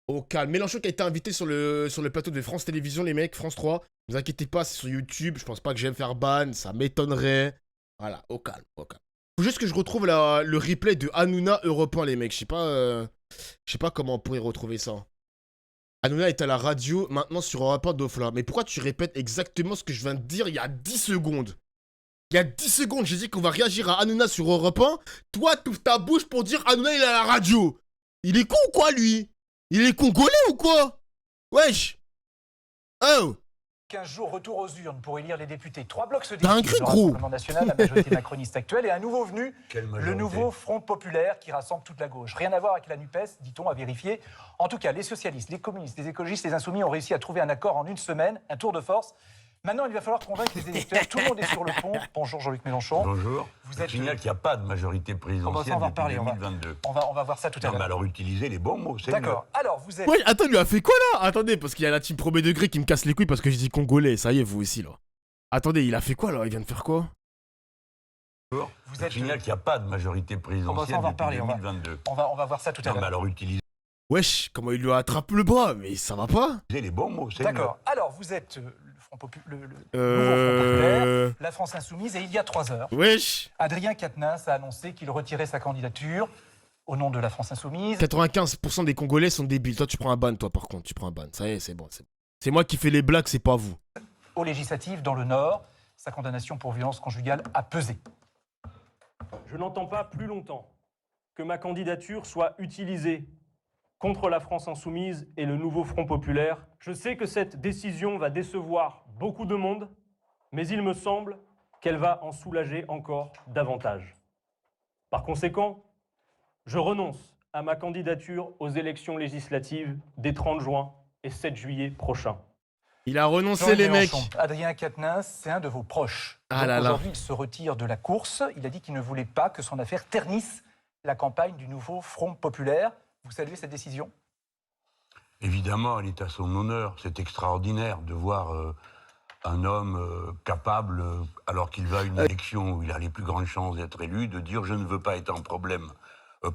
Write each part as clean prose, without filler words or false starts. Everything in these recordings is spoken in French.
Au calme. Mélenchon qui a été invité sur le plateau de France Télévisions, les mecs, France 3. Ne vous inquiétez pas, c'est sur YouTube. Je pense pas que j'aime faire ban, ça m'étonnerait. Voilà, au calme, au calme. Faut juste que je retrouve le replay de Hanouna Europe 1, les mecs. Je sais pas comment on pourrait retrouver ça. Hanouna est à la radio, maintenant sur Europe 1 d'Ofla. Mais pourquoi tu répètes exactement ce que je viens de dire il y a 10 secondes? Il y a 10 secondes, j'ai dit qu'on va réagir à Hanouna sur Europe 1. Toi, tu ouvres ta bouche pour dire Hanouna il est à la radio. Il est con ou quoi, lui? Il est congolais ou quoi? Wesh. Oh. 15 jours, retour aux urnes pour élire les députés. 3 blocs se T'as un disputent. cri, Le gros. Rassemblement national, la majorité macroniste actuelle, et un nouveau venu, le nouveau Front populaire qui rassemble toute la gauche. Rien à voir avec la NUPES, dit-on, à vérifier. En tout cas, les socialistes, les communistes, les écologistes, les insoumis ont réussi à trouver un accord en une semaine, un tour de force. Maintenant, il va falloir convaincre les électeurs. Tout le monde est sur le pont. Bonjour Jean-Luc Mélenchon. Bonjour. Vous êtes... Je signale qu'il n'y a pas de majorité présidentielle on va en depuis parler, 2022. On va voir ça tout à Non, mais l'heure. alors utilisez les bons mots, c'est D'accord. Alors, vous êtes... Ouais, attends, il lui a fait quoi là? Attendez, parce qu'il y a la team premier degré qui me casse les couilles parce que je dis congolais. Ça y est, vous aussi là. Attendez, il a fait quoi là? Il vient de faire quoi? mieux. Vous êtes... Je signale qu'il n'y a pas de majorité présidentielle on va en depuis parler, 2022. On va voir ça tout à Non, mais l'heure. alors utilisez Wesh, comment il lui a attrapé le bras? Mais ça va pas? les bons mots, c'est D'accord. Alors, vous êtes le nouveau Front populaire, la France insoumise, et il y a 3 heures, Wesh. Adrien Quatennens a annoncé qu'il retirait sa candidature au nom de la France insoumise. 95% des Congolais sont débiles. Toi, tu prends un ban, toi, par contre. Tu prends un ban. Ça y est, c'est bon. C'est moi qui fais les blagues, c'est pas vous. Aux législatives dans le Nord, sa condamnation pour violence conjugale a pesé. Je n'entends pas plus longtemps que ma candidature soit utilisée contre la France insoumise et le nouveau Front populaire. Je sais que cette décision va décevoir beaucoup de monde, mais il me semble qu'elle va en soulager encore davantage. Par conséquent, je renonce à ma candidature aux élections législatives des 30 juin et 7 juillet prochains. Il a renoncé, Jean-Luc les mecs. Mélenchon, Adrien Quatennens, c'est un de vos proches. Ah Donc là là. aujourd'hui, il se retire de la course. Il a dit qu'il ne voulait pas que son affaire ternisse la campagne du nouveau Front populaire. Vous saluez cette décision ? Évidemment, elle est à son honneur. C'est extraordinaire de voir un homme capable, alors qu'il va à une élection où il a les plus grandes chances d'être élu, de dire « je ne veux pas être un problème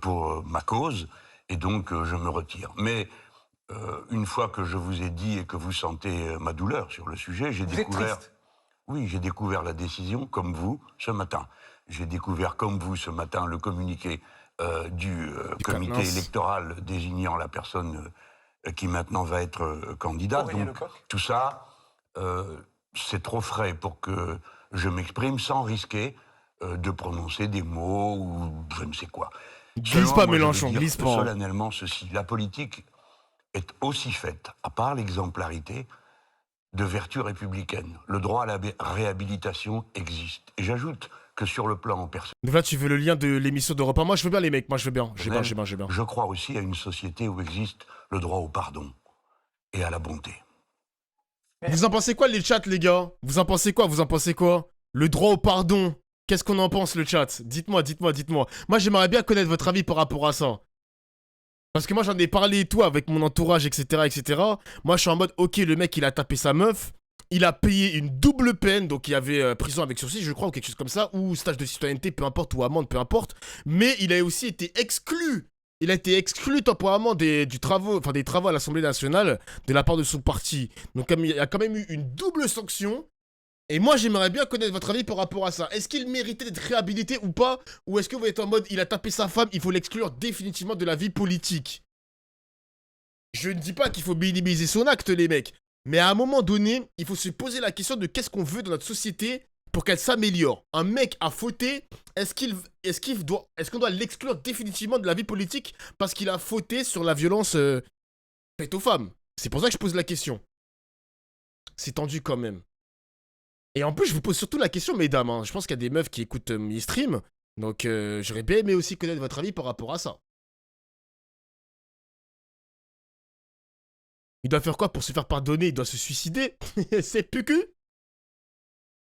pour ma cause, et donc je me retire ». Mais une fois que je vous ai dit et que vous sentez ma douleur sur le sujet, j'ai Vous êtes découvert... triste ? Oui, j'ai découvert la décision, comme vous, ce matin. J'ai découvert, comme vous, ce matin, le communiqué du comité Quatennens. électoral désignant la personne qui maintenant va être candidate. Aurélien Donc, Lecoq. tout ça, c'est trop frais pour que je m'exprime sans risquer de prononcer des mots ou je ne sais quoi. Glisse Seulement, pas, moi, je veux Mélenchon, dire glisse pas. solennellement ceci. La politique est aussi faite, à part l'exemplarité, de vertu républicaine. Le droit à la réhabilitation existe. Et j'ajoute que sur le plan personnel, Donc là, tu veux le lien de l'émission d'Europe 1. Moi, je veux bien, les mecs. Moi, je veux bien. J'ai bien. je crois aussi à une société où existe le droit au pardon et à la bonté. Vous en pensez quoi, les chats, les gars? Vous en pensez quoi? Le droit au pardon. Qu'est-ce qu'on en pense, le chat? Dites-moi. Moi, j'aimerais bien connaître votre avis par rapport à ça. Parce que moi, j'en ai parlé et tout avec mon entourage, etc. Moi, je suis en mode, ok, le mec, il a tapé sa meuf. Il a payé une double peine, donc il y avait prison avec sursis, je crois, ou quelque chose comme ça, ou stage de citoyenneté, peu importe, ou amende, peu importe. Mais il a aussi été exclu. Il a été exclu temporairement des travaux à l'Assemblée nationale de la part de son parti. Donc il y a quand même eu une double sanction. Et moi, j'aimerais bien connaître votre avis par rapport à ça. Est-ce qu'il méritait d'être réhabilité ou pas? Ou est-ce que vous êtes en mode, il a tapé sa femme, il faut l'exclure définitivement de la vie politique? Je ne dis pas qu'il faut minimiser son acte, les mecs. Mais à un moment donné, il faut se poser la question de qu'est-ce qu'on veut dans notre société pour qu'elle s'améliore. Un mec a fauté, est-ce qu'on doit l'exclure définitivement de la vie politique parce qu'il a fauté sur la violence faite aux femmes? C'est pour ça que je pose la question. C'est tendu quand même. Et en plus, je vous pose surtout la question, mesdames. Hein. Je pense qu'il y a des meufs qui écoutent mes streams. Donc, j'aurais bien aimé aussi connaître votre avis par rapport à ça. Il doit faire quoi pour se faire pardonner? Il doit se suicider? C'est PQ?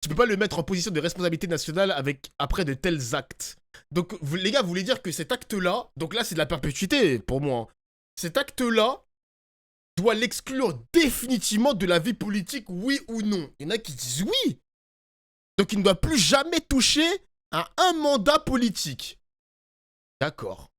Tu peux pas le mettre en position de responsabilité nationale après de tels actes. Donc, les gars, vous voulez dire que cet acte-là, donc là, c'est de la perpétuité pour moi. Hein. Cet acte-là doit l'exclure définitivement de la vie politique, oui ou non? Il y en a qui disent oui. Donc, il ne doit plus jamais toucher à un mandat politique. D'accord.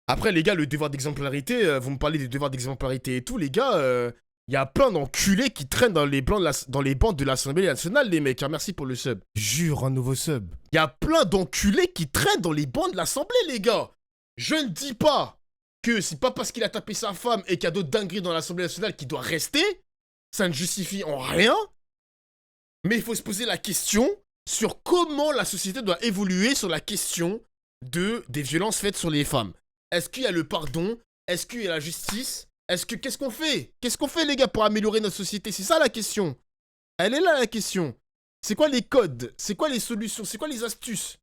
Après, les gars, le devoir d'exemplarité, vous me parlez du devoir d'exemplarité et tout, les gars, il y a plein d'enculés qui traînent dans les, dans les bancs de l'Assemblée nationale, les mecs. Hein, merci pour le sub. Jure, un nouveau sub. Il y a plein d'enculés qui traînent dans les bancs de l'Assemblée, les gars. Je ne dis pas que c'est pas parce qu'il a tapé sa femme et qu'il y a d'autres dingueries dans l'Assemblée nationale qu'il doit rester. Ça ne justifie en rien. Mais il faut se poser la question sur comment la société doit évoluer sur la question des violences faites sur les femmes. Est-ce qu'il y a le pardon? Est-ce qu'il y a la justice? Qu'est-ce qu'on fait? Qu'est-ce qu'on fait, les gars, pour améliorer notre société? C'est ça la question. Elle est là, la question. C'est quoi les codes? C'est quoi les solutions? C'est quoi les astuces?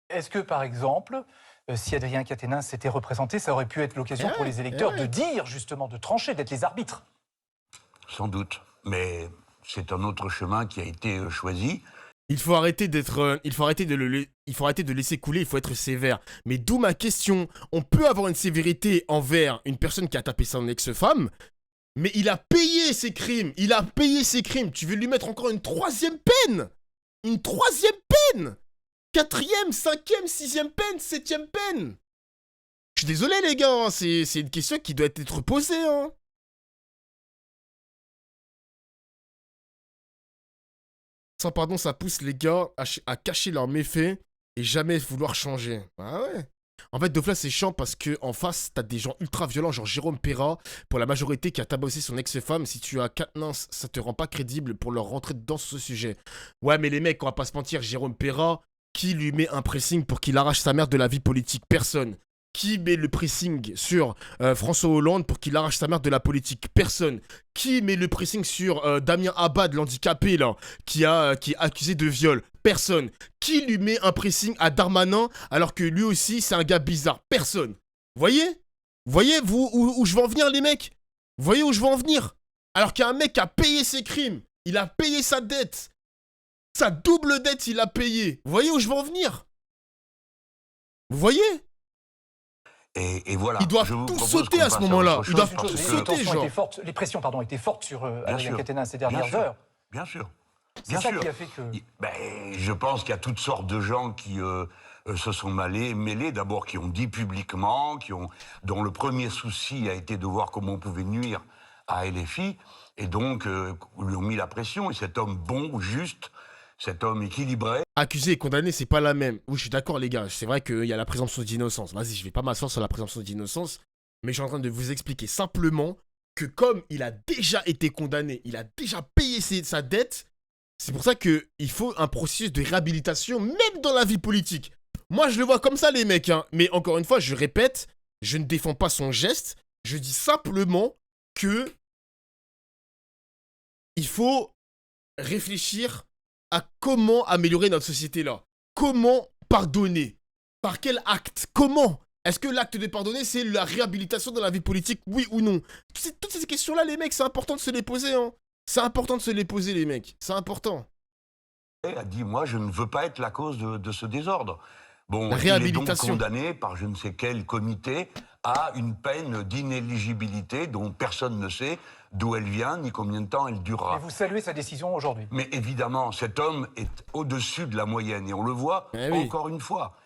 Est-ce que, par exemple, si Adrien Quatennens s'était représenté, ça aurait pu être l'occasion pour les électeurs de dire, justement, de trancher, d'être les arbitres? Sans doute. Mais c'est un autre chemin qui a été choisi. Il faut arrêter il faut arrêter de laisser couler, il faut être sévère. Mais d'où ma question, on peut avoir une sévérité envers une personne qui a tapé son ex-femme, mais il a payé ses crimes, Tu veux lui mettre encore une troisième peine? Une troisième peine? Quatrième, cinquième, sixième peine, septième peine? Je suis désolé les gars, hein, c'est une question qui doit être posée, hein. Sans pardon, ça pousse les gars à cacher leurs méfaits et jamais vouloir changer. Ah ouais. En fait, Dofla, c'est chiant parce que en face, t'as des gens ultra violents, genre Jérôme Perra, pour la majorité qui a tabassé son ex-femme. Si tu as Quatennens, ça te rend pas crédible pour leur rentrer dans ce sujet. Ouais, mais les mecs, on va pas se mentir, Jérôme Perra, qui lui met un pressing pour qu'il arrache sa mère de la vie politique? Personne. Qui met le pressing sur François Hollande pour qu'il arrache sa mère de la politique? Personne. Qui met le pressing sur Damien Abad, l'handicapé, là, qui est accusé de viol? Personne. Qui lui met un pressing à Darmanin alors que lui aussi, c'est un gars bizarre? Personne. Voyez? Voyez où je veux en venir, les mecs? Voyez où je veux en venir? Alors qu'il y a un mec qui a payé ses crimes. Il a payé sa dette. Sa double dette, il a payé. Vous voyez où je veux en venir? Vous voyez? Et voilà. Ils doivent tous sauter à ce moment-là. Ils doivent tous sauter, genre. Les pressions, étaient fortes sur Adrien Quatennens ces dernières heures. Bien sûr. C'est ça qui a fait que... Je pense qu'il y a toutes sortes de gens qui se sont mêlés, d'abord qui ont dit publiquement, dont le premier souci a été de voir comment on pouvait nuire à LFI, et donc lui ont mis la pression. Et cet homme bon, juste, cet homme équilibré... Accusé et condamné, c'est pas la même. Oui, je suis d'accord, les gars. C'est vrai qu'il y a la présomption d'innocence. Vas-y, je vais pas m'asseoir sur la présomption d'innocence, mais je suis en train de vous expliquer simplement que comme il a déjà été condamné, il a déjà payé sa dette, c'est pour ça qu'il faut un processus de réhabilitation, même dans la vie politique. Moi, je le vois comme ça, les mecs. Hein. Mais encore une fois, je répète, je ne défends pas son geste. Je dis simplement que il faut réfléchir à comment améliorer notre société là. Comment pardonner? Par quel acte? Comment? Est-ce que l'acte de pardonner, c'est la réhabilitation dans la vie politique? Oui ou non? Toutes ces questions-là, les mecs, c'est important de se les poser. Hein. C'est important de se les poser, les mecs. C'est important. Il a dit, moi, je ne veux pas être la cause de ce désordre. Bon, la réhabilitation. Il est donc condamné par je ne sais quel comité à une peine d'inéligibilité dont personne ne sait d'où elle vient, ni combien de temps elle durera. Et vous saluez sa décision aujourd'hui? Mais évidemment, cet homme est au-dessus de la moyenne, et on le voit encore une fois.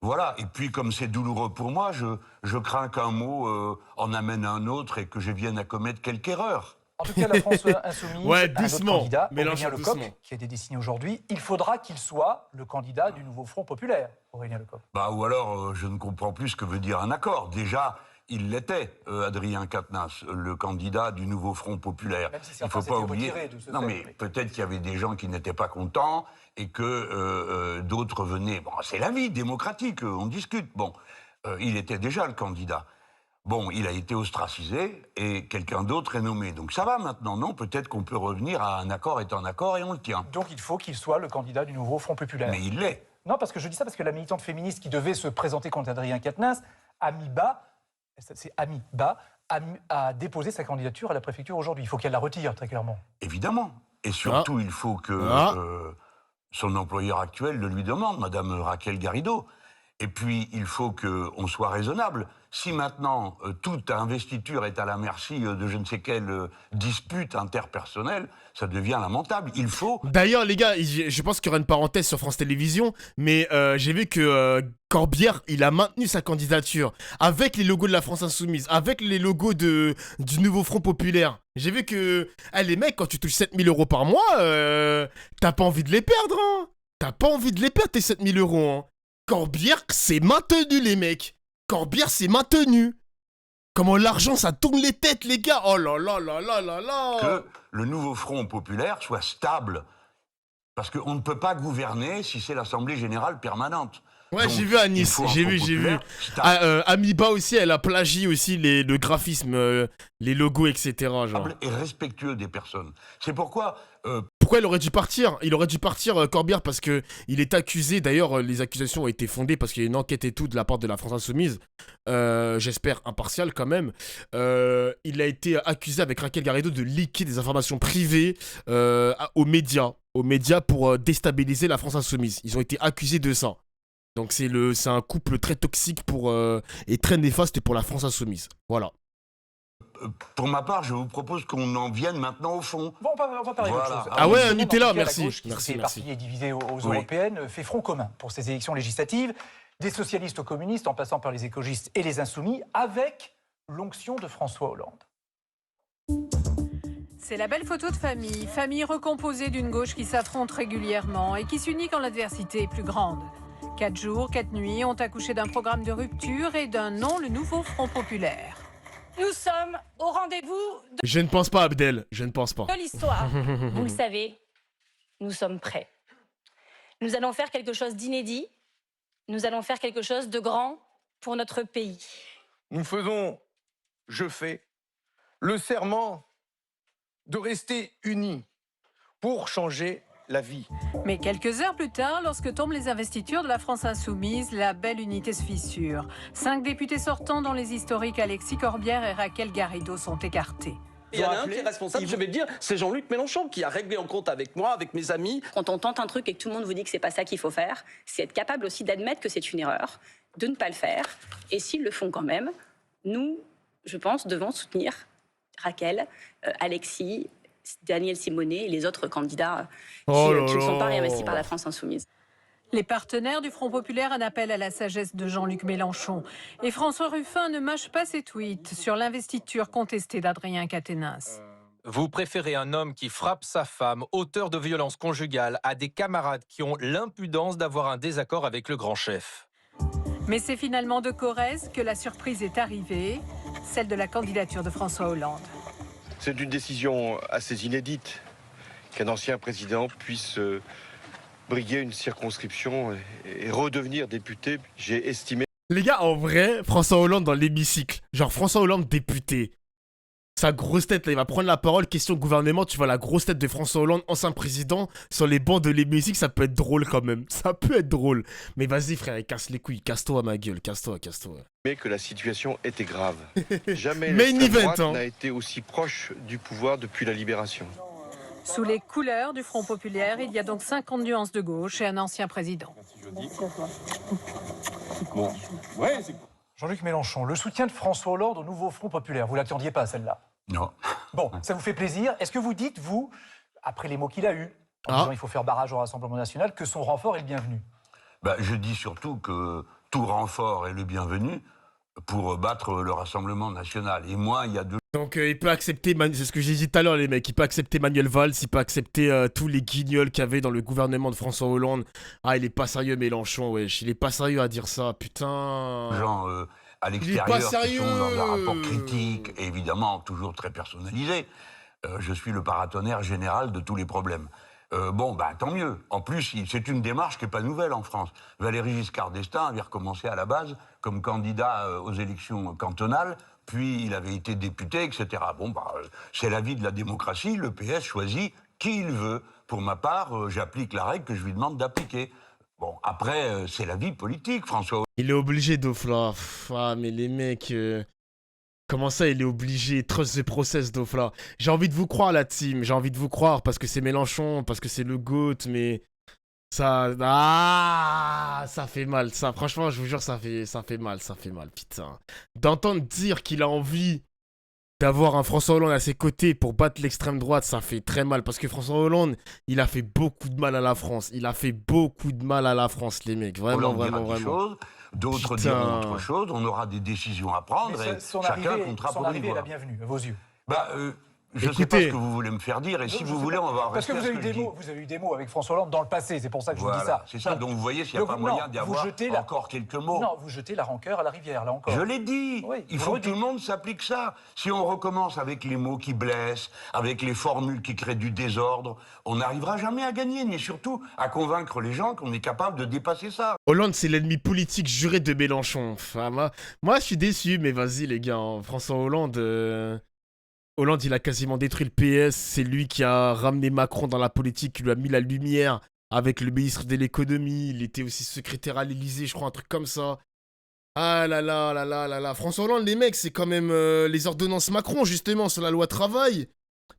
Voilà, et puis comme c'est douloureux pour moi, je crains qu'un mot en amène un autre et que je vienne à commettre quelque erreur. En tout cas, la France insoumise, ouais, doucement, un candidat, Aurélien Lecoq, qui a été désigné aujourd'hui, il faudra qu'il soit le candidat du nouveau Front populaire, Aurélien Lecoq. Ou alors, je ne comprends plus ce que veut dire un accord. Déjà, il l'était, Adrien Quatennens, le candidat du nouveau Front populaire. Même si il ne faut pas oublier. Non, mais peut-être qu'il y avait des gens qui n'étaient pas contents et que d'autres venaient. Bon, c'est la vie démocratique, on discute. Bon, il était déjà le candidat. Bon, il a été ostracisé et quelqu'un d'autre est nommé. Donc ça va maintenant, non? Peut-être qu'on peut revenir à un accord est un accord et on le tient. Donc il faut qu'il soit le candidat du nouveau Front populaire. Mais il l'est. Non, parce que je dis ça parce que la militante féministe qui devait se présenter contre Adrien Quatennens, Amiba, a déposé sa candidature à la préfecture aujourd'hui. Il faut qu'elle la retire, très clairement. Évidemment. Et surtout, il faut que son employeur actuel le lui demande, Madame Raquel Garrido. Et puis, il faut qu'on soit raisonnable. Si maintenant, toute investiture est à la merci de je ne sais quelle dispute interpersonnelle, ça devient lamentable. Il faut... D'ailleurs, les gars, je pense qu'il y aura une parenthèse sur France Télévisions, mais j'ai vu que Corbière, il a maintenu sa candidature avec les logos de la France Insoumise, avec les logos du nouveau Front Populaire. J'ai vu que, les mecs, quand tu touches 7000 € par mois, t'as pas envie de les perdre, hein. T'as pas envie de les perdre, tes 7000 €, hein. Corbière, c'est maintenu, les mecs. Corbière, c'est maintenu. Comment l'argent, ça tourne les têtes, les gars. Oh là là là là là là. Que le nouveau Front populaire soit stable. Parce qu'on ne peut pas gouverner si c'est l'Assemblée générale permanente. Ouais, Donc, j'ai vu à il Nice, faut un j'ai Front vu. populaire stable. Amiba aussi, elle a plagié aussi le graphisme, les logos, etc. Genre. Et respectueux des personnes. C'est pourquoi... Pourquoi il aurait dû partir? Il aurait dû partir, Corbière, parce que il est accusé. D'ailleurs, les accusations ont été fondées parce qu'il y a une enquête et tout de la part de la France Insoumise. J'espère impartiale quand même. Il a été accusé avec Raquel Garrido de leaker des informations privées aux médias pour déstabiliser la France Insoumise. Ils ont été accusés de ça. Donc c'est un couple très toxique et très néfaste pour la France Insoumise. Voilà. Pour ma part, je vous propose qu'on en vienne maintenant au fond. Bon, on va parler Voilà. d'autre chose. Ah ouais, Le Nutella, Front populaire, merci. la gauche, qui Merci, s'est merci. éparpillée et divisée aux Oui. européennes, fait front commun pour ces élections législatives, des socialistes aux communistes, en passant par les écologistes et les insoumis, avec l'onction de François Hollande. C'est la belle photo de famille recomposée d'une gauche qui s'affronte régulièrement et qui s'unit quand l'adversité est plus grande. 4 jours, 4 nuits ont accouché d'un programme de rupture et d'un nom, le nouveau Front populaire. Nous sommes au rendez-vous Je ne pense pas, Abdel. Je ne pense pas. de l'histoire. Vous le savez, nous sommes prêts. Nous allons faire quelque chose d'inédit. Nous allons faire quelque chose de grand pour notre pays. Nous faisons, je fais, le serment de rester unis pour changer la vie. Mais quelques heures plus tard, lorsque tombent les investitures de la France Insoumise, la belle unité se fissure. 5 députés sortants, dont les historiques Alexis Corbière et Raquel Garrido, sont écartés. Il y en a un qui est responsable, je vais le dire, c'est Jean-Luc Mélenchon qui a réglé en compte avec moi, avec mes amis. Quand on tente un truc et que tout le monde vous dit que c'est pas ça qu'il faut faire, c'est être capable aussi d'admettre que c'est une erreur, de ne pas le faire. Et s'ils le font quand même, nous, je pense, devons soutenir Raquel, Alexis, Daniel Simonet et les autres candidats qui ne sont pas réinvestis par la France Insoumise. Les partenaires du Front populaire en appellent à la sagesse de Jean-Luc Mélenchon. Et François Ruffin ne mâche pas ses tweets sur l'investiture contestée d'Adrien Quatennens. Vous préférez un homme qui frappe sa femme, auteur de violences conjugales, à des camarades qui ont l'impudence d'avoir un désaccord avec le grand chef. Mais c'est finalement de Corrèze que la surprise est arrivée, celle de la candidature de François Hollande. C'est une décision assez inédite qu'un ancien président puisse briguer une circonscription et redevenir député. J'ai estimé... Les gars, en vrai, François Hollande dans l'hémicycle. Genre François Hollande député. Sa grosse tête, là, il va prendre la parole, question gouvernement, tu vois la grosse tête de François Hollande, ancien président, sur les bancs de l'hémicycle, ça peut être drôle quand même. Ça peut être drôle. Mais vas-y frère, casse les couilles, casse-toi ma gueule, casse-toi. Mais que la situation était grave. Jamais Main l'extrême event, droite hein. n'a été aussi proche du pouvoir depuis la libération. Sous les couleurs du Front populaire, il y a donc 50 nuances de gauche et un ancien président. Jean-Luc Mélenchon, le soutien de François Hollande au nouveau Front populaire, vous ne l'attendiez pas celle-là? Non. Bon, ça vous fait plaisir. Est-ce que vous dites, vous, après les mots qu'il a eus, en disant il faut faire barrage au Rassemblement national, que son renfort est le bienvenu? Je dis surtout que tout renfort est le bienvenu pour battre le Rassemblement national. Et moi, il y a deux... Donc il peut accepter, c'est ce que j'ai dit tout à l'heure les mecs, il peut accepter Manuel Valls, il peut accepter tous les guignols qu'il y avait dans le gouvernement de François Hollande. Ah il est pas sérieux Mélenchon, wesh, il est pas sérieux à dire ça, putain. gens à Il est l'extérieur pas qui sérieux. sont dans un rapport critique, et évidemment toujours très personnalisé. Je suis le paratonnerre général de tous les problèmes. Tant mieux. En plus, c'est une démarche qui n'est pas nouvelle en France. Valéry Giscard d'Estaing avait recommencé à la base comme candidat aux élections cantonales, puis il avait été député, etc. C'est la vie de la démocratie, le PS choisit qui il veut. Pour ma part, j'applique la règle que je lui demande d'appliquer. Après, c'est la vie politique, François. Il est obligé Dofla. Ah mais les mecs... Comment ça, il est obligé? Trust the process, Dofla. J'ai envie de vous croire, la team. J'ai envie de vous croire parce que c'est Mélenchon, parce que c'est le GOAT, mais... Ça fait mal. Ça, franchement, je vous jure, ça fait mal, putain. D'entendre dire qu'il a envie d'avoir un François Hollande à ses côtés pour battre l'extrême droite, ça fait très mal. Parce que François Hollande, il a fait beaucoup de mal à la France. Il a fait beaucoup de mal à la France, les mecs. Vraiment, Hollande dira vraiment, des vraiment. choses, d'autres Putain. diront autre chose, on aura des décisions à prendre Mais et son chacun arrivée, comptera son pour y arrivée est la voir. bienvenue, à vos yeux. Bah, je ne sais pas Écoutez. ce que vous voulez me faire dire, et si Je vous sais voulez, pas. on va Parce que rester vous à avez, ce eu que je des dis. mots, vous avez eu des mots avec François Hollande dans le passé, c'est pour ça que je vous dis Voilà, ça. c'est ça. Donc vous voyez s'il n'y a Donc, pas non, moyen d'y vous avoir jetez la- encore quelques mots. Non, vous jetez la rancœur à la rivière, là encore. Je l'ai dit. Oui, Il vous faut le que tout le redites. monde s'applique ça. Si on recommence avec les mots qui blessent, avec les formules qui créent du désordre, on n'arrivera jamais à gagner, mais surtout à convaincre les gens qu'on est capable de dépasser ça. Hollande, c'est l'ennemi politique juré de Mélenchon. Enfin, moi, je suis déçu, mais vas-y, les gars. François Hollande... Hollande, il a quasiment détruit le PS. C'est lui qui a ramené Macron dans la politique, qui lui a mis la lumière avec le ministre de l'économie. Il était aussi secrétaire à l'Élysée, je crois, un truc comme ça. Ah là là là là là là. François Hollande, les mecs, c'est quand même les ordonnances Macron, justement, sur la loi travail.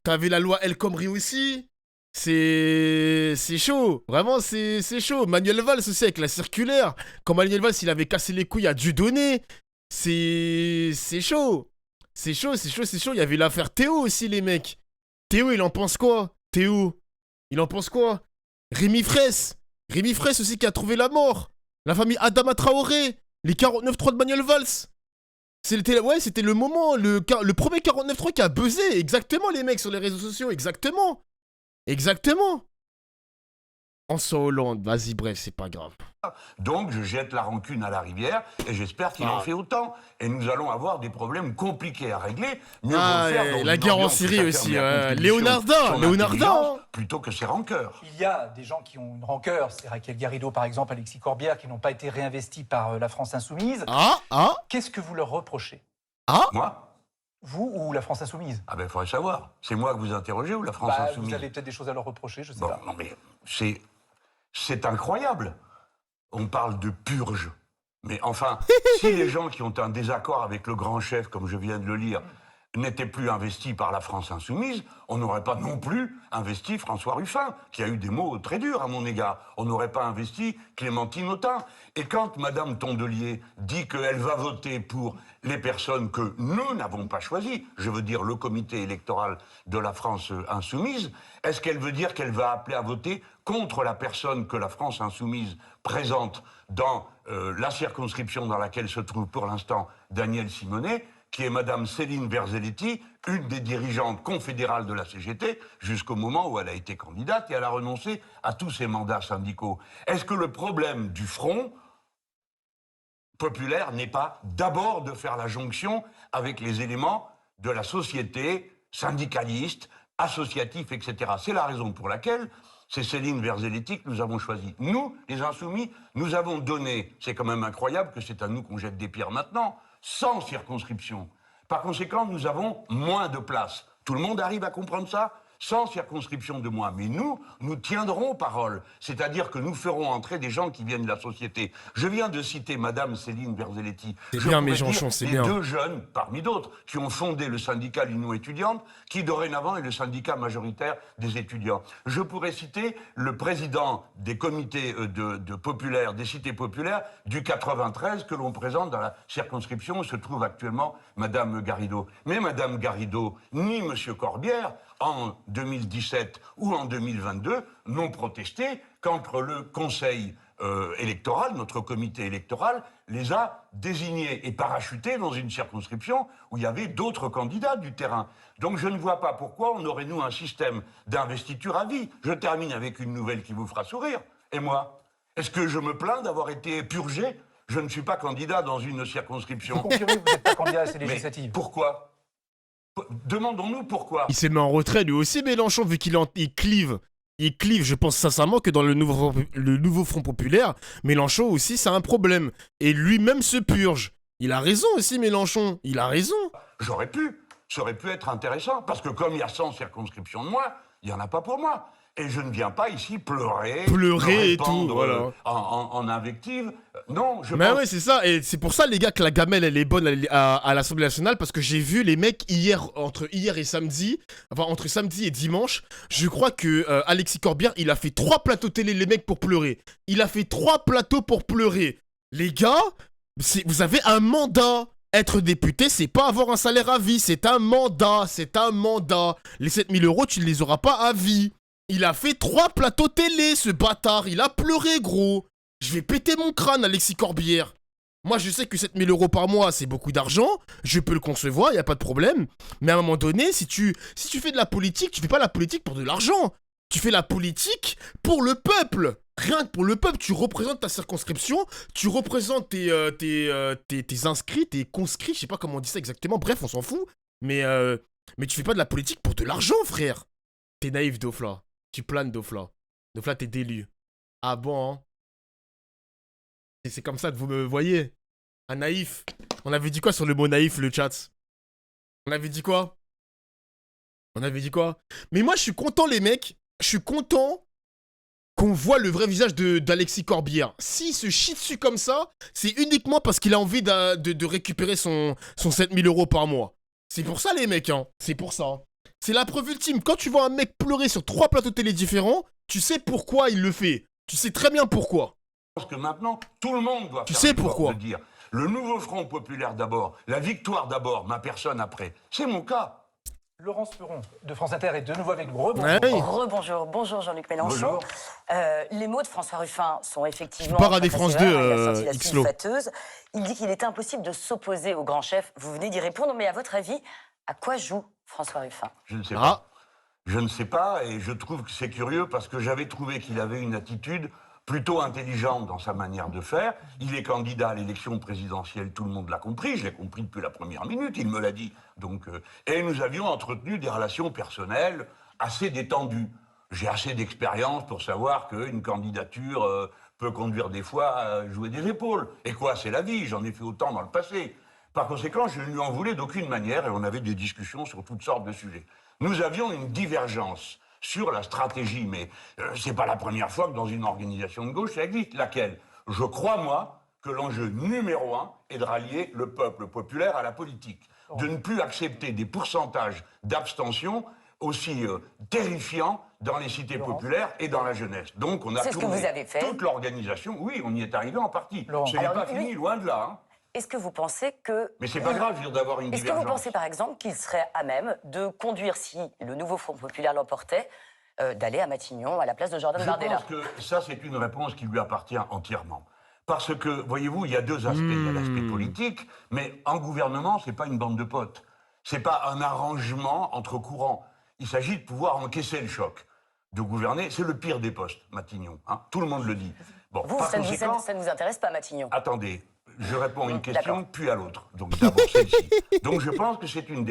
T'avais la loi El Khomri aussi. C'est chaud. Vraiment, c'est chaud. Manuel Valls aussi, avec la circulaire. Quand Manuel Valls, il avait cassé les couilles à Dieudonné. C'est chaud. C'est chaud. Il y avait l'affaire Théo aussi, les mecs. Théo, il en pense quoi? Théo, il en pense quoi? Rémi Fraisse aussi qui a trouvé la mort. La famille Adama Traoré. Les 49.3 de Manuel Valls. C'était le moment, le premier 49.3 qui a buzzé. Exactement, les mecs, sur les réseaux sociaux. Exactement. François Hollande, vas-y, bref, c'est pas grave. Donc je jette la rancune à la rivière et j'espère qu'il en fait autant. Et nous allons avoir des problèmes compliqués à régler. Mieux vaut le faire dans la une guerre en ambiance où Syrie chacun aussi. met à contribution Léonardin, son Léonardin. intelligence plutôt que ses rancœurs. Il y a des gens qui ont une rancœur, c'est Raquel Garrido par exemple, Alexis Corbière, qui n'ont pas été réinvestis par la France Insoumise. Qu'est-ce que vous leur reprochez? Moi? Vous ou la France Insoumise? Ah ben, il faudrait savoir. C'est moi que vous interrogez ou la France Insoumise? Vous avez peut-être des choses à leur reprocher, je sais pas. Non mais c'est incroyable. On parle de purge. Mais enfin, si les gens qui ont un désaccord avec le grand chef, comme je viens de le lire, n'étaient plus investis par la France Insoumise, on n'aurait pas non plus investi François Ruffin, qui a eu des mots très durs à mon égard. On n'aurait pas investi Clémentine Autain. Et quand Madame Tondelier dit qu'elle va voter pour les personnes que nous n'avons pas choisies, je veux dire le comité électoral de la France Insoumise, est-ce qu'elle veut dire qu'elle va appeler à voter contre la personne que la France Insoumise présente dans la circonscription dans laquelle se trouve pour l'instant Daniel Simonet, qui est Madame Céline Verzelletti, une des dirigeantes confédérales de la CGT, jusqu'au moment où elle a été candidate et elle a renoncé à tous ses mandats syndicaux. Est-ce que le problème du Front populaire n'est pas d'abord de faire la jonction avec les éléments de la société syndicaliste, associatif, etc. C'est la raison pour laquelle c'est Céline Verzelletti que nous avons choisi. Nous, les Insoumis, nous avons donné, c'est quand même incroyable que c'est à nous qu'on jette des pierres maintenant, 100 circonscriptions. Par conséquent, nous avons moins de place. Tout le monde arrive à comprendre ça? 100 circonscriptions de moins. Mais nous tiendrons parole. C'est-à-dire que nous ferons entrer des gens qui viennent de la société. Je viens de citer Madame Céline Verzelletti. C'est bien, Mélenchon, c'est bien. Les deux jeunes, parmi d'autres, qui ont fondé le syndicat l'Union étudiante, qui dorénavant est le syndicat majoritaire des étudiants. Je pourrais citer le président des comités de populaires, des cités populaires du 93, que l'on présente dans la circonscription où se trouve actuellement Madame Garrido. Mais Madame Garrido, ni Monsieur Corbière, en 2017 ou en 2022, n'ont protesté quand le Conseil électoral, notre comité électoral, les a désignés et parachutés dans une circonscription où il y avait d'autres candidats du terrain. Donc je ne vois pas pourquoi on aurait, nous, un système d'investiture à vie. Je termine avec une nouvelle qui vous fera sourire. Et moi, est-ce que je me plains d'avoir été purgé? Je ne suis pas candidat dans une circonscription. Vous confirmez que vous n'êtes pas candidat à ces législatives? Mais pourquoi? Demandons-nous pourquoi. Il s'est mis en retrait lui aussi, Mélenchon, vu qu'il clive. Il clive, je pense sincèrement que dans le nouveau Front Populaire, Mélenchon aussi, c'est un problème. Et lui-même se purge. Il a raison aussi, Mélenchon. Il a raison. J'aurais pu. Ça aurait pu être intéressant. Parce que comme il y a 100 circonscriptions de moins, il n'y en a pas pour moi. Et je ne viens pas ici pleurer, Pleurer me et tout, répandre, voilà. en invective. Non, je Mais pense ouais, c'est ça, et c'est pour ça, les gars, que la gamelle, elle est bonne à l'Assemblée nationale, parce que j'ai vu les mecs entre hier et samedi, enfin, entre samedi et dimanche, je crois que Alexis Corbière, il a fait 3 plateaux télé, les mecs, pour pleurer. Il a fait 3 plateaux pour pleurer. Les gars, vous avez un mandat. Être député, c'est pas avoir un salaire à vie, c'est un mandat, Les 7000 €, tu ne les auras pas à vie. Il a fait 3 plateaux télé, ce bâtard, il a pleuré, gros. Je vais péter mon crâne, Alexis Corbière. Moi, je sais que 7000 € par mois, c'est beaucoup d'argent. Je peux le concevoir, y a pas de problème. Mais à un moment donné, si tu fais de la politique, tu fais pas la politique pour de l'argent. Tu fais la politique pour le peuple. Rien que pour le peuple, tu représentes ta circonscription, tu représentes tes inscrits, tes conscrits, je sais pas comment on dit ça exactement, bref, on s'en fout. Mais tu fais pas de la politique pour de l'argent, frère. T'es naïf, Dofla. Tu planes, Dofla. Dofla, t'es délu. Ah bon, hein? Et c'est comme ça que vous me voyez. Un naïf. On avait dit quoi sur le mot naïf, le chat? On avait dit quoi? Mais moi, je suis content, les mecs. Je suis content qu'on voit le vrai visage d'Alexis Corbière. S'il se chie dessus comme ça, c'est uniquement parce qu'il a envie de récupérer son 7000 € par mois. C'est pour ça, les mecs, hein. C'est pour ça. C'est la preuve ultime. Quand tu vois un mec pleurer sur 3 plateaux télé différents, tu sais pourquoi il le fait. Tu sais très bien pourquoi. Je pense que maintenant, tout le monde doit Tu faire sais l'effort pourquoi. de dire le nouveau Front populaire d'abord, la victoire d'abord, ma personne après. C'est mon cas. Laurence Perron de France Inter est de nouveau avec nous. Rebonjour. Ouais. Rebonjour, bonjour Jean-Luc Mélenchon. Bonjour. Les mots de François Ruffin sont effectivement. Tu pars à des très France sévères, 2, il a sorti la Xlo. fâteuse. Il dit qu'il était impossible de s'opposer au grand chef. Vous venez d'y répondre, mais à votre avis, à quoi joue François Ruffin? Je ne sais Ah. pas. Je ne sais pas, et je trouve que c'est curieux parce que j'avais trouvé qu'il avait une attitude plutôt intelligente dans sa manière de faire. Il est candidat à l'élection présidentielle, tout le monde l'a compris, je l'ai compris depuis la première minute, il me l'a dit. Donc, et nous avions entretenu des relations personnelles assez détendues. J'ai assez d'expérience pour savoir qu'une candidature peut conduire des fois à jouer des épaules. Et quoi, c'est la vie, j'en ai fait autant dans le passé. Par conséquent, je ne lui en voulais d'aucune manière et on avait des discussions sur toutes sortes de sujets. Nous avions une divergence sur la stratégie, mais c'est pas la première fois que dans une organisation de gauche ça existe. Laquelle? Je crois, moi, que l'enjeu numéro 1 est de rallier le peuple populaire à la politique. De ne plus accepter des pourcentages d'abstention aussi terrifiants dans les cités populaires et dans la jeunesse. Donc on a C'est ce que tourné vous avez fait. toute l'organisation. Oui, on y est arrivé en partie. Laurent. Ce n'est Alors, pas oui. fini, loin de là. Hein. Est-ce que vous pensez que. Mais c'est pas grave, je veux dire, d'avoir une Est-ce que divergence. vous pensez par exemple qu'il serait à même de conduire, si le nouveau Front populaire l'emportait, d'aller à Matignon à la place de Jordan Je Bardella? pense que ça, c'est une réponse qui lui appartient entièrement. Parce que, voyez-vous, il y a deux aspects. Il y a l'aspect politique, mais en gouvernement, c'est pas une bande de potes. C'est pas un arrangement entre courants. Il s'agit de pouvoir encaisser le choc. De gouverner, c'est le pire des postes, Matignon. Hein. Tout le monde le dit. Bon, Vous, par ça ne conséquent, vous intéresse pas, Matignon? attendez, je réponds à une question, D'accord. puis à l'autre. Donc d'abord celle-ci. Donc je pense que c'est une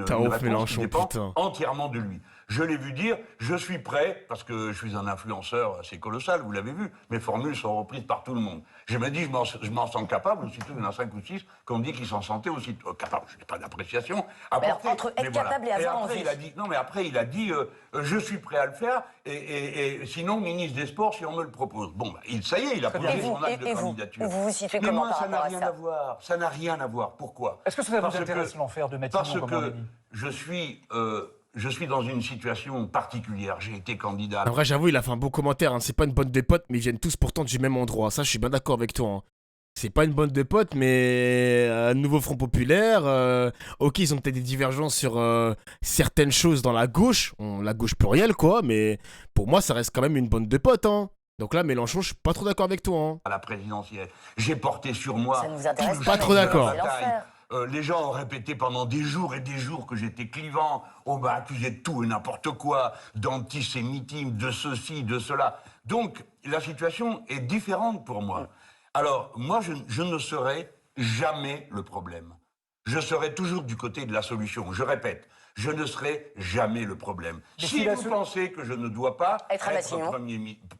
T'as ouf, réponse qui Mélenchon, dépend putain. entièrement de lui. Je l'ai vu dire, je suis prêt, parce que je suis un influenceur assez colossal, vous l'avez vu, mes formules sont reprises par tout le monde. Je me dis, je m'en sens capable, aussitôt il y en a 5 ou 6 qu'on me dit qu'ils s'en sentaient aussi capables. Je n'ai pas d'appréciation à Mais porter. entre être mais voilà. capable et avoir après, envie. il a dit, non mais après il a dit, je suis prêt à le faire, et sinon ministre des Sports si on me le propose. Bon, bah, ça y est, il a posé son acte de et vous candidature. vous vous situez Mais comment moi, par ça n'a rapport à rien ça? à voir. Ça n'a rien à voir. Pourquoi? Est-ce que ça Parce vous intéresse que- l'enfer de Matignon, Parce comme on l'a que dit? je suis dans une situation particulière. J'ai été candidat. En vrai, j'avoue, il a fait un beau commentaire. Hein. C'est pas une bande de potes, mais ils viennent tous pourtant du même endroit. Ça, je suis bien d'accord avec toi. Hein. C'est pas une bande de potes, mais un nouveau Front populaire. Ok, ils ont peut-être des divergences sur certaines choses dans la gauche. La gauche plurielle, quoi. Mais pour moi, ça reste quand même une bande de potes. Hein. Donc là, Mélenchon, je suis pas trop d'accord avec toi. Hein. À la présidentielle. J'ai porté sur moi. Ça ne vous intéresse tout le pas, Pas trop mais d'accord. c'est l'enfer. Les gens ont répété pendant des jours et des jours que j'étais clivant. On m'a accusé de tout et n'importe quoi, d'antisémitisme, de ceci, de cela. Donc, la situation est différente pour moi. Alors, moi, je ne serai jamais le problème. Je serai toujours du côté de la solution. Je répète, je ne serai jamais le problème. Mais Si si la vous pensez que je ne dois pas Être à Matignon.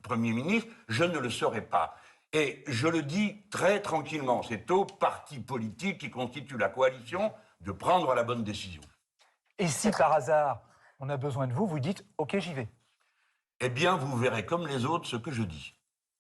Premier ministre, je ne le serai pas. Et je le dis très tranquillement, c'est au parti politique qui constitue la coalition de prendre la bonne décision. Et si par hasard, on a besoin de vous, vous dites « Ok, j'y vais ». eh bien, vous verrez comme les autres ce que je dis.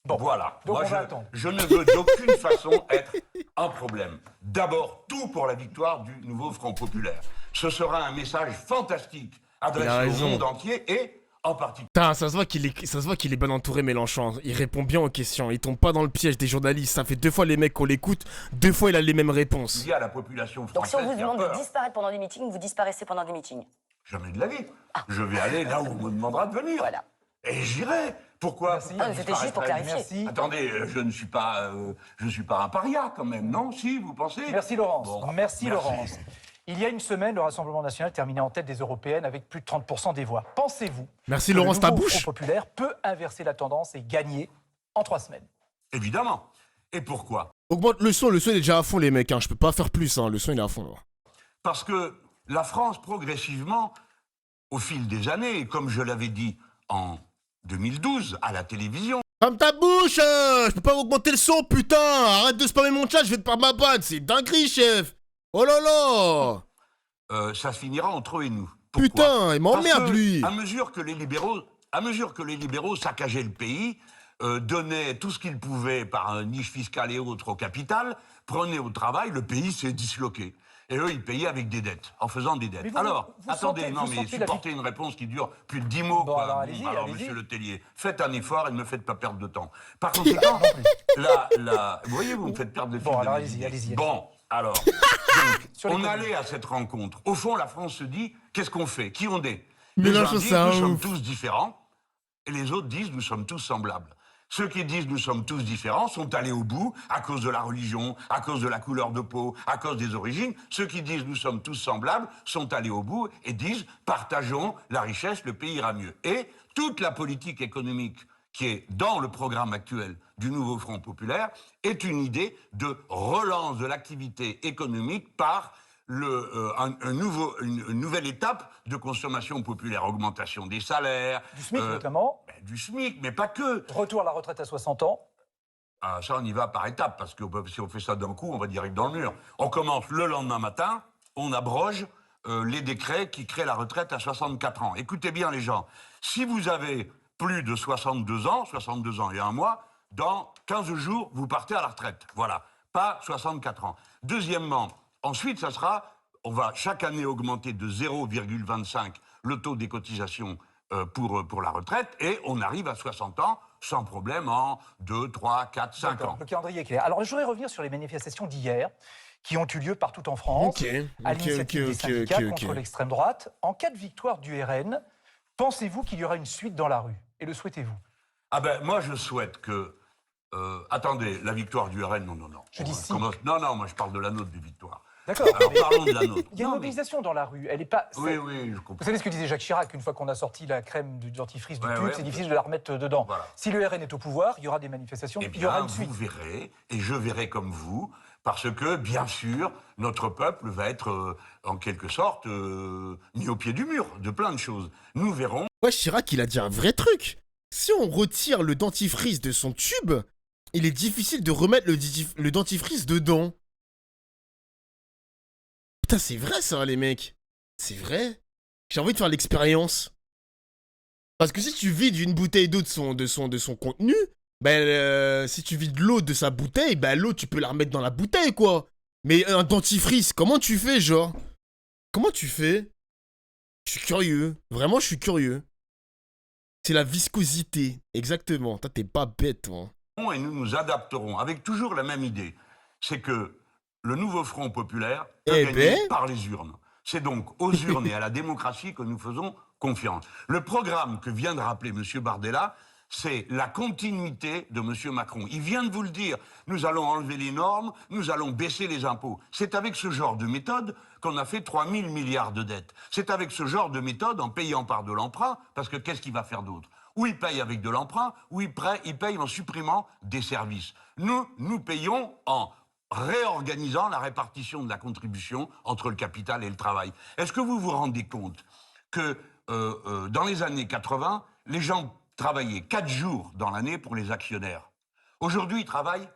Bon, voilà. donc Moi, on va attendre. je ne veux d'aucune façon être un problème. D'abord, tout pour la victoire du nouveau Front populaire. Ce sera un message fantastique adressé au monde entier et en particulier. Putain, ça se voit qu'il est bien entouré, Mélenchon. Il répond bien aux questions. Il tombe pas dans le piège des journalistes. Ça fait 2 fois les mecs qu'on l'écoute, 2 fois il a les mêmes réponses. Il y a la population Donc française. si on vous qui a demande peur. de disparaître pendant des meetings, vous disparaissez pendant des meetings. Jamais de la vie. Je vais aller là où on me demandera de venir. Voilà. Et j'irai. Pourquoi Merci. Pourquoi C'était juste pour disparaître? clarifier. Merci. Attendez, je ne suis pas un paria quand même, non? Si, vous pensez? Merci Laurence. Bon, merci Laurence. Il y a une semaine, le Rassemblement national terminait en tête des européennes avec plus de 30% des voix. Pensez-vous Merci que Laurence, le ta nouveau bouche. Front populaire peut inverser la tendance et gagner en 3 semaines? Évidemment. Et pourquoi? Augmente le son il est déjà à fond, les mecs. Hein. Je peux pas faire plus, hein. Le son il est à fond. Là. Parce que la France, progressivement, au fil des années, et comme je l'avais dit en 2012 à la télévision. Ferme ta bouche Je peux pas augmenter le son, putain. Arrête de spammer mon chat, je vais te perdre ma panne. C'est dinguerie, chef. Oh là là. Ça se finira entre eux et nous. Pourquoi? Putain, il m'emmerde, Parce que, lui. À mesure que les libéraux saccageaient le pays, donnaient tout ce qu'ils pouvaient par niche fiscale et autres au capital, prenaient au travail, le pays s'est disloqué. Et eux, ils payaient avec des dettes, en faisant des dettes. Mais vous- Alors, vous attendez, sentez- non vous mais sentez la supportez une réponse qui dure plus de 10 mots, Bon, quoi. alors, allez-y, alors, allez-y. monsieur Le Tellier, faites un effort et ne me faites pas perdre de temps. Par conséquent, vous voyez, vous me faites perdre le fil Bon, de alors, mes allez-y, idées. allez-y. Bon, alors, donc, Sur les on communes. allait à cette rencontre. Au fond, la France se dit, qu'est-ce qu'on fait? Qui on est? Mais Les là, uns je disent, sais, nous ouf. sommes tous différents, et les autres disent, nous sommes tous semblables. Ceux qui disent nous sommes tous différents sont allés au bout à cause de la religion, à cause de la couleur de peau, à cause des origines. Ceux qui disent nous sommes tous semblables sont allés au bout et disent partageons la richesse, le pays ira mieux. Et toute la politique économique qui est dans le programme actuel du nouveau Front populaire est une idée de relance de l'activité économique par une nouvelle étape de consommation populaire, augmentation des salaires. Du SMIC notamment. Du SMIC, mais pas que. Retour à la retraite à 60 ans. Ah, ça, on y va par étapes, parce que si on fait ça d'un coup, on va direct dans le mur. On commence le lendemain matin, on abroge les décrets qui créent la retraite à 64 ans. Écoutez bien les gens, si vous avez plus de 62 ans et 1 mois, dans 15 jours, vous partez à la retraite. Voilà, pas 64 ans. Deuxièmement, ensuite, on va chaque année augmenter de 0,25 le taux des cotisations pour la retraite, et on arrive à 60 ans sans problème en 2, 3, 4, 5 ans. Le calendrier est clair. Alors, je voudrais revenir sur les manifestations d'hier qui ont eu lieu partout en France, à l'initiative des syndicats contre l'extrême droite. En cas de victoire du RN, pensez-vous qu'il y aura une suite dans la rue? Et le souhaitez-vous? Ah ben, moi, je souhaite que... attendez, la victoire du RN, non. Je dis si. Non, moi, je parle de la nôtre des victoires. D'accord. Alors, parlons de la nôtre. Il y a une mobilisation dans la rue. Elle est pas. Oui, je comprends. Vous savez ce que disait Jacques Chirac, une fois qu'on a sorti la crème du dentifrice du pub, ouais, c'est difficile de la remettre dedans. Voilà. Si le RN est au pouvoir, il y aura des manifestations, Eh il y aura bien, une suite. vous verrez, et je verrai comme vous, parce que, bien sûr, notre peuple va être, en quelque sorte, mis au pied du mur de plein de choses. Nous verrons. Ouais, Chirac, il a dit un vrai truc. Si on retire le dentifrice de son tube, il est difficile de remettre le dentifrice dedans. Putain, c'est vrai ça, les mecs. C'est vrai. J'ai envie de faire l'expérience. Parce que si tu vides une bouteille d'eau de son contenu, si tu vides l'eau de sa bouteille, l'eau, tu peux la remettre dans la bouteille, quoi. Mais un dentifrice, comment tu fais, genre? Comment tu fais? Je suis curieux. Vraiment, je suis curieux. C'est la viscosité. Exactement. Toi, t'es pas bête, toi. Et nous nous adapterons avec toujours la même idée. C'est que le nouveau Front populaire peut gagner par les urnes. C'est donc aux urnes et à la démocratie que nous faisons confiance. Le programme que vient de rappeler M. Bardella, c'est la continuité de M. Macron. Il vient de vous le dire. Nous allons enlever les normes, nous allons baisser les impôts. C'est avec ce genre de méthode qu'on a fait 3 000 milliards de dettes. C'est avec ce genre de méthode, en payant par de l'emprunt, parce que qu'est-ce qu'il va faire d'autre? Ou il paye avec de l'emprunt, ou il paye en supprimant des services. Nous payons en réorganisant la répartition de la contribution entre le capital et le travail. Est-ce que vous vous rendez compte que dans les années 80, les gens travaillaient 4 jours dans l'année pour les actionnaires? Aujourd'hui, ils travaillent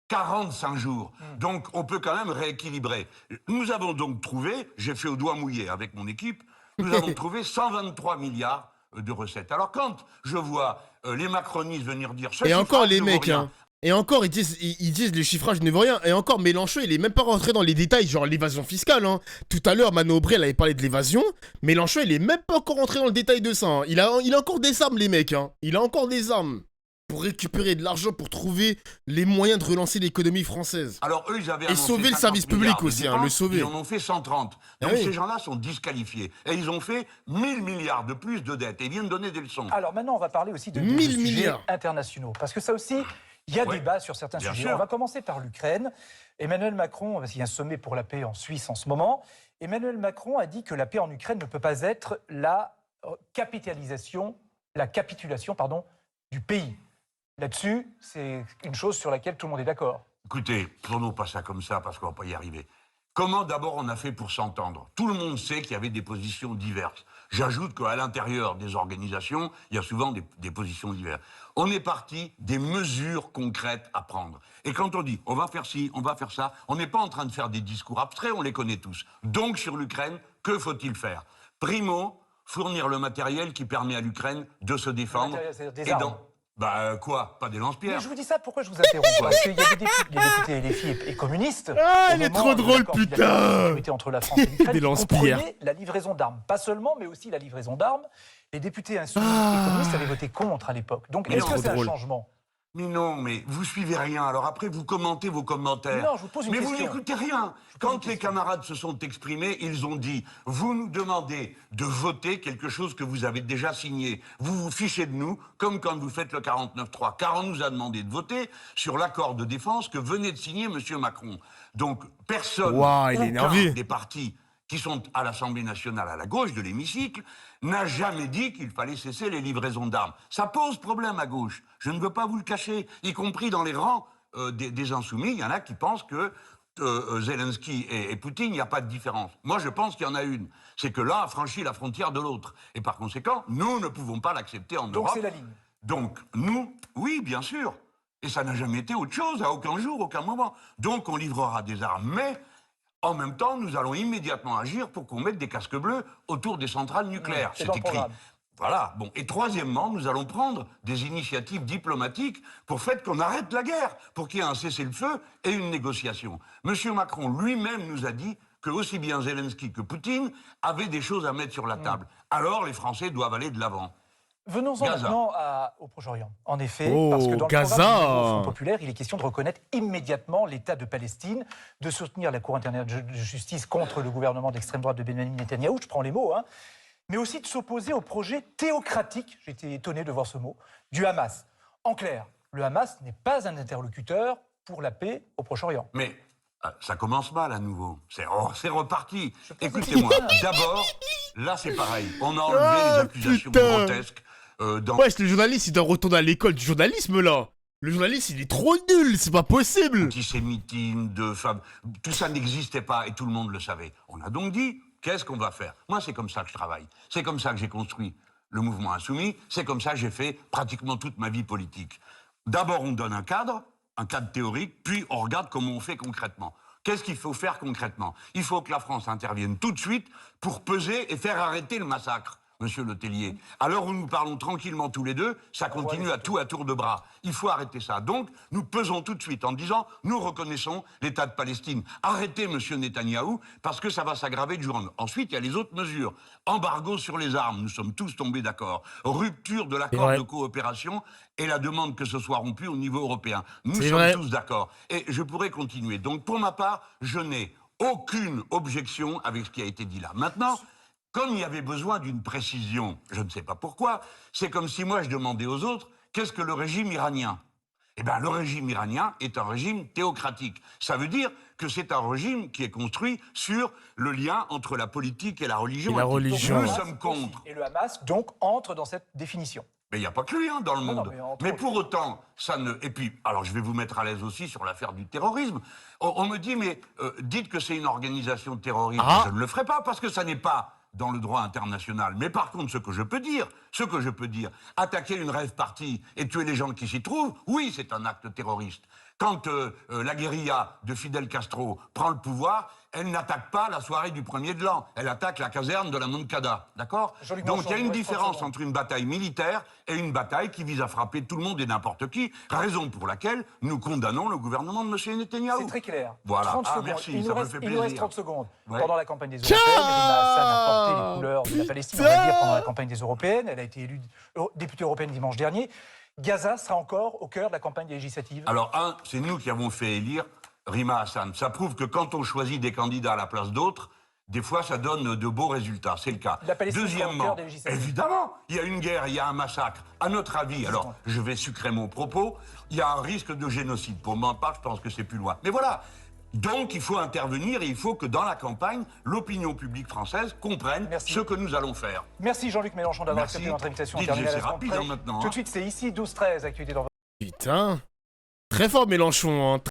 45 jours. Donc, on peut quand même rééquilibrer. Nous avons donc trouvé, j'ai fait au doigt mouillé avec mon équipe, nous avons trouvé 123 milliards de recettes. Alors quand je vois les macronistes venir dire... Et encore les ne vaut mecs, rien, hein. Et encore, ils disent le chiffrage ne veut rien. Et encore, Mélenchon, il est même pas rentré dans les détails, genre l'évasion fiscale. Hein. Tout à l'heure, Manon Aubry, elle avait parlé de l'évasion. Mélenchon, il est même pas encore rentré dans le détail de ça. Hein. Il a encore des armes, les mecs. Hein. Il a encore des armes pour récupérer de l'argent, pour trouver les moyens de relancer l'économie française. Alors eux, ils avaient Et annoncé sauver le 50 service public milliards de aussi, hein, dépenses, le sauver. Ils en ont fait 130. Ah Donc oui. ces gens-là sont disqualifiés. Et ils ont fait 1000 milliards de plus de dettes. Et ils viennent donner des leçons. Alors maintenant, on va parler aussi de 1000 sujets milliards. internationaux. Parce que ça aussi, il y a Ouais, débat sur certains bien sujets. sûr. On va commencer par l'Ukraine. Emmanuel Macron, il y a un sommet pour la paix en Suisse en ce moment. Emmanuel Macron a dit que la paix en Ukraine ne peut pas être la capitulation du pays. Là-dessus, c'est une chose sur laquelle tout le monde est d'accord. Écoutez, prenons pas ça comme ça parce qu'on va pas y arriver. Comment d'abord on a fait pour s'entendre? Tout le monde sait qu'il y avait des positions diverses. J'ajoute qu'à l'intérieur des organisations, il y a souvent des positions diverses. On est parti des mesures concrètes à prendre. Et quand on dit on va faire ci, on va faire ça, on n'est pas en train de faire des discours abstraits, on les connaît tous. Donc sur l'Ukraine, que faut-il faire? Primo, fournir le matériel qui permet à l'Ukraine de se défendre. C'est-à-dire des armes. Quoi? Pas des Mais lance-pierres. je vous dis ça, pourquoi je vous interromps? Parce qu'il y a des députés LFI et communistes. Ah, au il est moment trop de drôle, l'accord putain. bilatéral de sécurité entre la France et l'Ukraine, Des qui lance-pierres. comprenait la livraison d'armes. Pas seulement, mais aussi la livraison d'armes. Les députés insoumis et communistes avaient voté contre à l'époque. Donc, Mais est-ce non, que c'est un drôle. changement? Mais non, mais vous suivez rien. Alors après, vous commentez vos commentaires. Non, je vous pose une mais question. vous n'écoutez rien. Quand les camarades se sont exprimés, ils ont dit « Vous nous demandez de voter quelque chose que vous avez déjà signé. Vous vous fichez de nous, comme quand vous faites le 49-3. Car on nous a demandé de voter sur l'accord de défense que venait de signer M. Macron. » Donc, personne, Ouah, il est aucun énervé. des partis qui sont à l'Assemblée nationale, à la gauche de l'hémicycle, n'a jamais dit qu'il fallait cesser les livraisons d'armes. Ça pose problème à gauche. Je ne veux pas vous le cacher, y compris dans les rangs des insoumis. Il y en a qui pensent que Zelensky et Poutine, il n'y a pas de différence. Moi, je pense qu'il y en a une. C'est que l'un a franchi la frontière de l'autre. Et par conséquent, nous ne pouvons pas l'accepter en Donc Europe. c'est la ligne. Donc, nous, oui, bien sûr. Et ça n'a jamais été autre chose, à aucun jour, aucun moment. Donc, on livrera des armes. Mais, en même temps, nous allons immédiatement agir pour qu'on mette des casques bleus autour des centrales nucléaires. c'est C'est dans le écrit. programme. Voilà. Bon. Et troisièmement, nous allons prendre des initiatives diplomatiques pour faire qu'on arrête la guerre, pour qu'il y ait un cessez-le-feu et une négociation. Monsieur Macron lui-même nous a dit que aussi bien Zelensky que Poutine avaient des choses à mettre sur la table. Alors, les Français doivent aller de l'avant. Venons-en Gaza. maintenant au Proche-Orient. En effet, Oh, parce que dans Gaza. le programme du nouveau Front populaire, il est question de reconnaître immédiatement l'État de Palestine, de soutenir la Cour internationale de justice contre le gouvernement d'extrême droite de Benjamin Netanyahou, je prends les mots, hein, mais aussi de s'opposer au projet théocratique, j'ai été étonné de voir ce mot, du Hamas. En clair, le Hamas n'est pas un interlocuteur pour la paix au Proche-Orient. Mais ça commence mal à nouveau. C'est reparti. Je pose des Écoutez-moi, questions. d'abord, là c'est pareil. On a enlevé Ah, les accusations putain. grotesques. Dans... Wesh, le journaliste, il doit retourner à l'école du journalisme, là. Le journaliste, il est trop nul, c'est pas possible. Antisémitisme, de femmes, tout ça n'existait pas et tout le monde le savait. On a donc dit, qu'est-ce qu'on va faire? Moi, c'est comme ça que je travaille. C'est comme ça que j'ai construit le mouvement insoumis. C'est comme ça que j'ai fait pratiquement toute ma vie politique. D'abord, on donne un cadre théorique, puis on regarde comment on fait concrètement. Qu'est-ce qu'il faut faire concrètement? Il faut que la France intervienne tout de suite pour peser et faire arrêter le massacre. Monsieur Le Tellier, à l'heure où nous parlons tranquillement tous les deux, ça continue à tour de bras. Il faut arrêter ça. Donc, nous pesons tout de suite en disant, nous reconnaissons l'État de Palestine. Arrêtez, monsieur Netanyahou, parce que ça va s'aggraver du jour au lendemain. Ensuite, il y a les autres mesures. Embargo sur les armes, nous sommes tous tombés d'accord. Rupture de l'accord vrai. de coopération et la demande que ce soit rompu au niveau européen. Nous C'est sommes vrai. tous d'accord. Et je pourrais continuer. Donc, pour ma part, je n'ai aucune objection avec ce qui a été dit là. Maintenant, comme il y avait besoin d'une précision, je ne sais pas pourquoi, c'est comme si moi je demandais aux autres, qu'est-ce que le régime iranien? Eh bien, le régime iranien est un régime théocratique. Ça veut dire que c'est un régime qui est construit sur le lien entre la politique et la religion. Et la religion. Nous Le Hamas sommes contre. aussi. Et le Hamas, donc, entre dans cette définition. Mais il n'y a pas que lui dans le Non, monde. mais entre Mais autres. pour autant, ça ne... Et puis, alors je vais vous mettre à l'aise aussi sur l'affaire du terrorisme. On me dit, mais dites que c'est une organisation terroriste. Ah. Je ne le ferai pas parce que ça n'est pas dans le droit international. Mais par contre, ce que je peux dire, Ce que je peux dire, attaquer une rave party et tuer les gens qui s'y trouvent, oui, c'est un acte terroriste. Quand la guérilla de Fidel Castro prend le pouvoir, elle n'attaque pas la soirée du 1er de l'an, elle attaque la caserne de la Moncada, d'accord? Donc il y a une différence entre une bataille militaire et une bataille qui vise à frapper tout le monde et n'importe qui, raison pour laquelle nous condamnons le gouvernement de M. Netanyahou. C'est très clair. Voilà. 30 secondes. Merci, il ça me fait nous reste plaisir. 30 secondes. Ouais. Pendant la campagne des Européennes, Rima Hassan a porté les couleurs de la Palestine, on va dire, pendant la campagne des Européennes. Elle a été élue députée européenne dimanche dernier. Gaza sera encore au cœur de la campagne législative. Alors, c'est nous qui avons fait élire Rima Hassan. Ça prouve que quand on choisit des candidats à la place d'autres, des fois, ça donne de beaux résultats. C'est le cas. La Palestine sera au Deuxièmement, cœur des législatives. évidemment, il y a une guerre, il y a un massacre. À notre avis, alors, je vais sucrer mon propos, il y a un risque de génocide. Pour ma part, je pense que c'est plus loin. Mais voilà. Donc, il faut intervenir et il faut que dans la campagne, l'opinion publique française comprenne ce que nous allons faire. Merci Jean-Luc Mélenchon d'avoir Merci. accepté notre invitation. Dites, Terminée à c'est la seconde rapide, près. hein, maintenant, Tout hein. de suite, c'est ici 12-13, actualité dans votre... Putain. Très fort Mélenchon, hein.